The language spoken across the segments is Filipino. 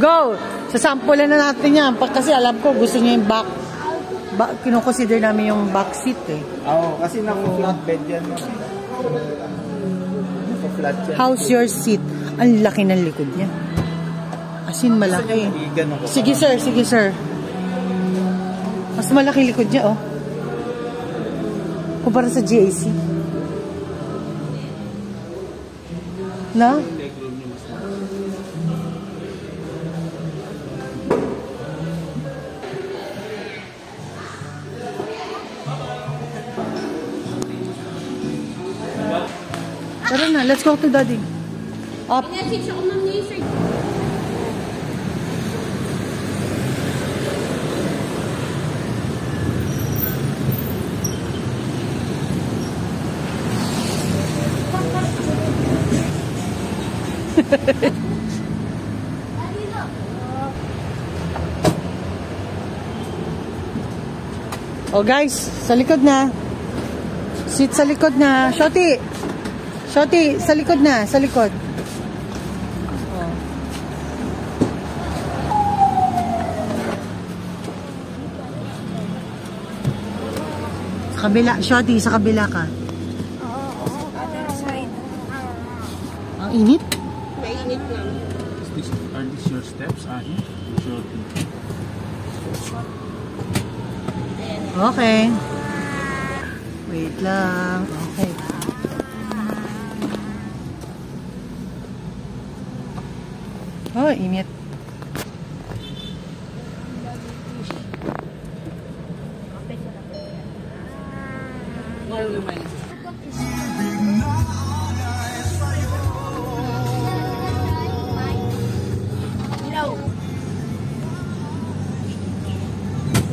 Go! Sasampulan na natin yan. Kasi alam ko, gusto niya yung kinukonsider namin yung back seat eh. Oo, kasi naka-flat bed yan. Naka-flat yan. How's your seat? Ang laki ng likod niya. As in, malaki. Sige sir, sige sir. Mas malaki likod niya, oh. Kumpara sa GAC. Na? Tara na, let's go to daddy. Up. Oh guys, sa likod na. Seat sa likod na. Shoti! Shoti, sa likod na. Sa likod. Oh. Sa kabila. Shoti, sa kabila ka. Ang init? Mainit lang. Are these your steps? Shoti. Okay. Wait lang. Okay. Oh, init.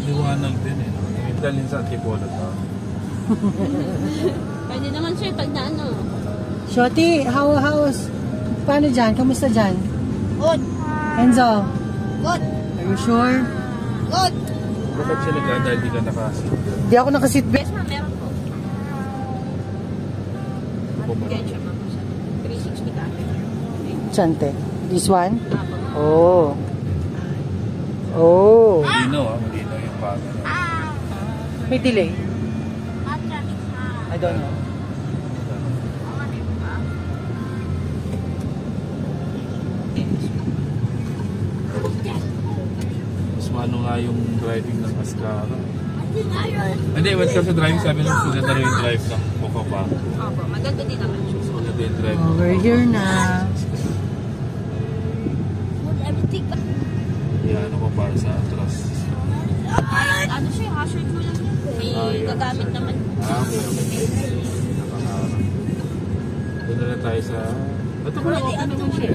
Liwanag din eh. Dalhin sa Antipolo to. Pwede naman sir, pag na ano. Shoti, how's... Paano dyan? Kamusta dyan? Good. Enzo? Good. Are you sure? Good. Bakit siya dahil di ka nakasit? Di ako nakaseatbelt. Yes ma'am, meron po. Kensya ma'am. 360 ka. Chante. This one? Apo. Oh. Oh. Malinaw malinaw yung paga. May delay? I don't know. Mas maano nga yung driving ng mascara. Hindi, when it comes to driving, sabi nung maganda rin yung drive ng mukha pa. Opo, maganda din naman siya. Mas maganda yung drive. Oh, we're here na. Yan ako para sa atras. Ano siya, hazard mo lang. May gagamit naman. Okay. Nakakarap. Doon na lang tayo sa... Ito pala, okay naman siya.